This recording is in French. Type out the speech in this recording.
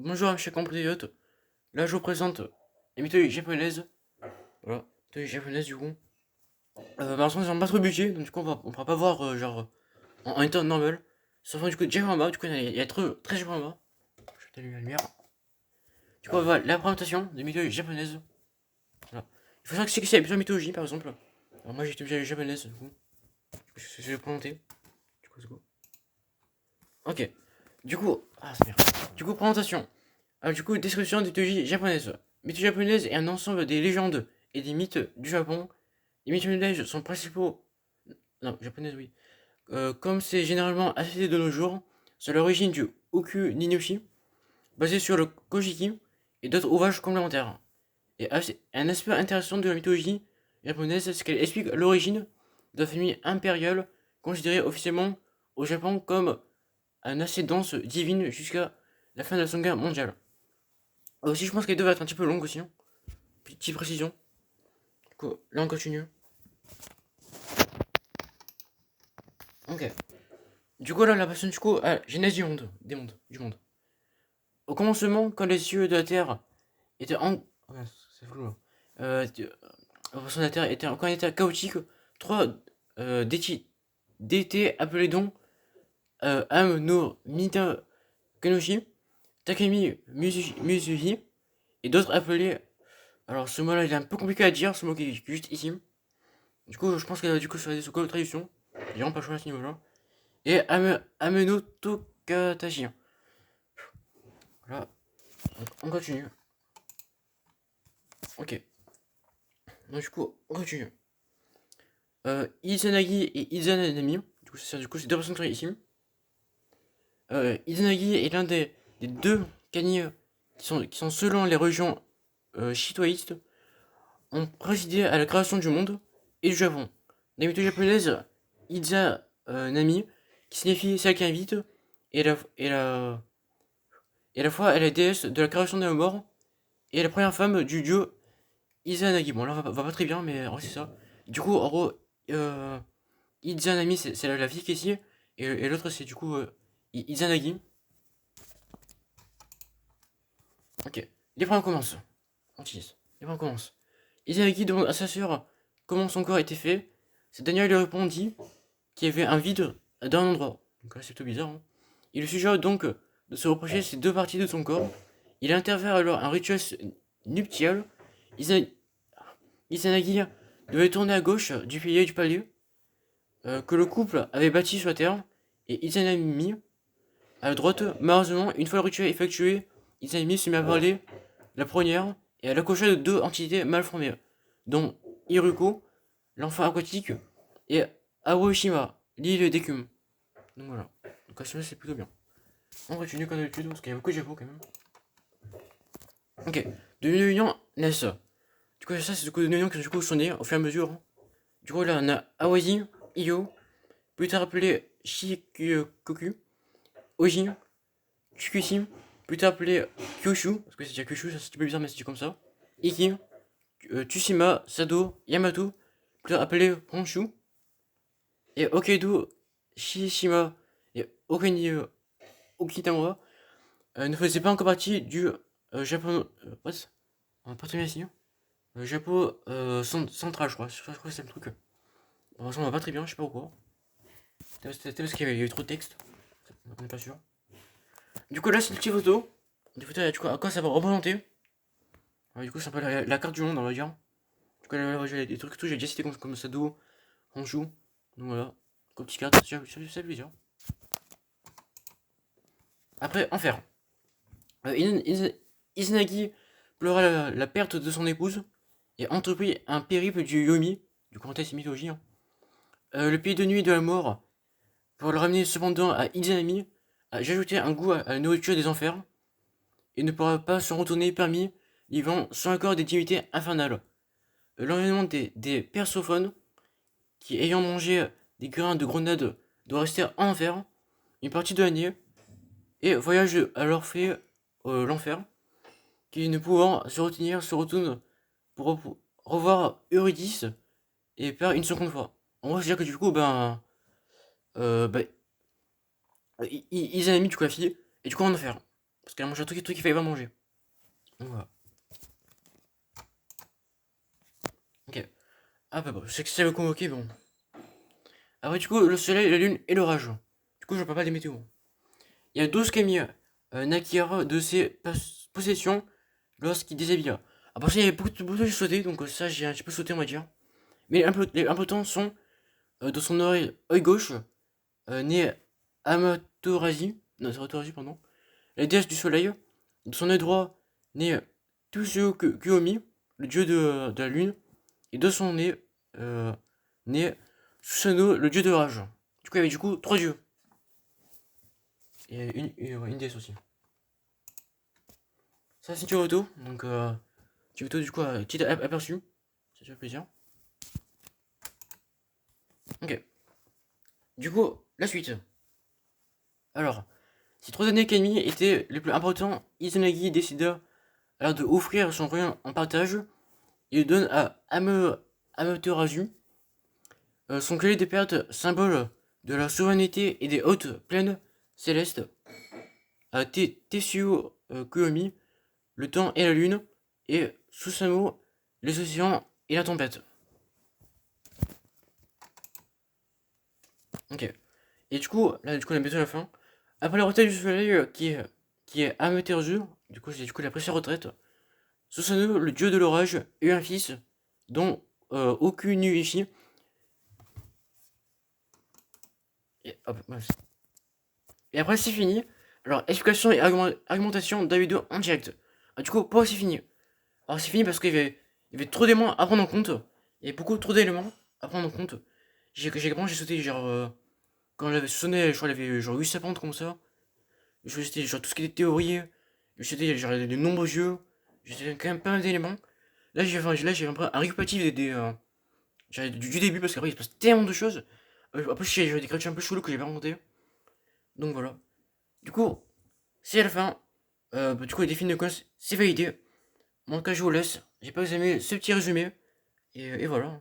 Bonjour, chers compatriotes. Là, je vous présente les mythologies japonaises. Voilà, mythologies japonaises du coup. Malheureusement, ils n'ont pas trop de budget, donc du coup, on pourra pas voir en état normal. Sauf du coup, déjà en bas, du coup, il y a très japonais en bas. Je vais t'allumer la lumière. Du coup, on va voir la présentation des mythologies japonaises. Voilà. Il faut savoir que c'est plusieurs mythologies, par exemple. Alors, moi, j'ai été mythologie japonaise, du coup. Je vais présenter. Du coup, let's go. Ok. Du coup, c'est bien. Du coup, présentation. Du coup, description des mythologies japonaises. Mythologie japonaise est un ensemble des légendes et des mythes du Japon. Les mythologies sont principaux. Non, japonaises, oui. Comme c'est généralement associé de nos jours, c'est l'origine du Oku Ninyoshi, basé sur le Kojiki et d'autres ouvrages complémentaires. Et un aspect intéressant de la mythologie japonaise, c'est qu'elle explique l'origine de la famille impériale, considérée officiellement au Japon comme une ascendance divine jusqu'à la fin de la Seconde Guerre mondiale. Aussi, je pense qu'elle devait être un petit peu longue aussi, hein. Petite précision. Du coup, là on continue. Ok. Du coup, là, la personne, du coup, genèse du monde. Du monde. Au commencement, quand les cieux de la terre étaient en. Oh, c'est flou là. Au de la terre était encore en état chaotique, trois d'étés appelés donc Am no Mita Kenoshi, Takemi Musuhi, et d'autres appelés. Alors, ce mot-là, il est un peu compliqué à dire, ce mot qui est juste ici. Du coup, je pense qu'elle a du coup sur la traduction. J'ai vraiment pas choisi à ce niveau-là. Et Ameno Tokatashi. Voilà, donc on continue. Ok, donc du coup, on continue. Izanagi et Izanami. Du coup, c'est deux personnes qui sont ici. Izanagi est l'un des deux kami qui sont selon les religions shintoïstes, ont présidé à la création du monde et du Japon. Dans la mythologie japonaise, Izanami, qui signifie celle qui invite, et à la fois elle est la déesse de la création des morts et la première femme du dieu Izanagi. Bon, là, va pas très bien, mais en vrai, c'est ça. Du coup, en gros, euh, Izanami, c'est la fille qui est ici, et l'autre, c'est du coup Izanagi. Ok, les premiers commencent. On utilise. Les premiers commencent. Izanagi demande à sa sœur comment son corps était fait. C'est Daniel lui répondit qu'il y avait un vide dans un endroit. Donc là, c'est plutôt bizarre, hein. Il lui suggère donc de se reprocher ces deux parties de son corps. Il interfère alors un rituel nuptial. Izanagi devait tourner à gauche du pilier du palais que le couple avait bâti sur la terre, et Izanami à droite. Malheureusement, une fois le rituel effectué, Izanami se met à parler la première et à l'accoucher de deux entités mal formées, dont Iruko, l'enfant aquatique, et Aoshima, l'île d'écume. Donc voilà. Donc à ce c'est plutôt bien. On continue comme d'habitude parce qu'il y a beaucoup de Japon quand même. Ok. De l'union naissent. Du coup, ça, c'est du coup de l'union qui du coup sont nés au fur et à mesure, hein. Du coup, là, on a Awazi, Iyo, plus tard appelé Shikoku, Ojin, Chukushi, plus tard appelé Kyushu, parce que c'est déjà Kyushu, ça c'est un petit peu bizarre, mais c'est dit comme ça. Iki, Tsushima, Sado, Yamato, plus tard appelé Honshu, et Hokkaido, Shishima et Okinawa ne faisaient pas encore partie du Japon. What? On va pas très bien ici, hein. Japon central, je crois. Je crois que c'est le truc. Bon, ça, on va pas très bien, je sais pas pourquoi. C'était parce qu'il y avait trop de texte. On n'est pas sûr. Du coup, là, c'est une petite photo. Des photos, du coup, à quoi ça va représenter. Du coup, c'est un peu la carte du monde, on va dire. Du coup, là, j'ai des trucs que j'ai déjà cité comme Sado, Honshu. Donc voilà. Comme petite carte, c'est plaisir. Après, enfer. Izanagi pleura la perte de son épouse et entreprit un périple du Yomi, du contexte mythologie, hein. Le pays de nuit de la mort, pour le ramener cependant à Izanami, j'ai ajouté un goût à la nourriture des enfers, et ne pourra pas se retourner parmi les vents sans accord des divinités infernales. L'environnement des persophones, qui ayant mangé des grains de grenade, doit rester en enfer une partie de l'année, et voyage alors fait l'enfer, qui ne pouvant se retenir se retourne pour revoir Eurydice et perd une seconde fois. En gros, c'est-à-dire que du coup, ils avaient mis du coup la fille, et du coup en enfer. Parce qu'elle a mangé un truc qu'il fallait pas manger. Donc voilà. Ok. Ah bah bon, je sais que ça veut convoquer, bon. Après, du coup, le soleil, la lune et l'orage. Du coup, je parle pas des météos. Il y a 12 Camille naquirent de ses possessions lorsqu'il déshabilla. Après ça, il y avait beaucoup de choses sautées, donc ça, j'ai un petit peu sauté, on va dire. Mais les importants sont de son œil gauche, né Amaterasu, non, c'est Amaterasu, pardon, la déesse du soleil. De son œil droit, né Kuomi, le dieu de la lune. Et de son nez, né Susanoo, le dieu de l'orage. Du coup, il y avait du coup 3 dieux. Et une déesse aussi. Ça, c'est une auto, donc petite auto du coup, petit aperçu. Ça fait plaisir. Ok. Du coup, la suite. Alors, ces 3 années et demie étaient les plus importants. Izanagi décida alors de offrir son royaume en partage. Il donne à Amaterasu son collier des pertes, symbole de la souveraineté et des hautes plaines célestes, à Tetsuo Kuomi, le temps et la lune, et Susanoo, les océans et la tempête. Ok. Et du coup, là, on est bientôt à la fin. Après la retraite du soleil, qui est Amaterasu, du coup, il a pris sa retraite. Susanoo, le dieu de l'orage, eut un fils, dont Okunuishi. Et, hop, et après, c'est fini. Alors, explication et argumentation d'Avido en direct. Ah, du coup, pourquoi c'est fini? Alors, c'est fini parce qu'il y avait trop d'éléments à prendre en compte. Il y avait beaucoup trop d'éléments à prendre en compte. J'ai sauté, genre, quand j'avais sonné, je crois qu'il y avait genre 8 pentes comme ça. Je sauté genre tout ce qui était théorie. Je sauté genre de nombreux jeux. J'ai sauté quand même pas mal d'éléments. Là, j'ai un peu un récapitulatif du début parce qu'après, il se passe tellement de choses. Après, j'ai des créatures un peu chelou que j'ai pas remonté. Donc voilà. Du coup, c'est la fin. Bah, du coup, les défis de course, c'est validé. Moi, en tout cas, je vous laisse. J'ai pas aimé ce petit résumé. Et voilà.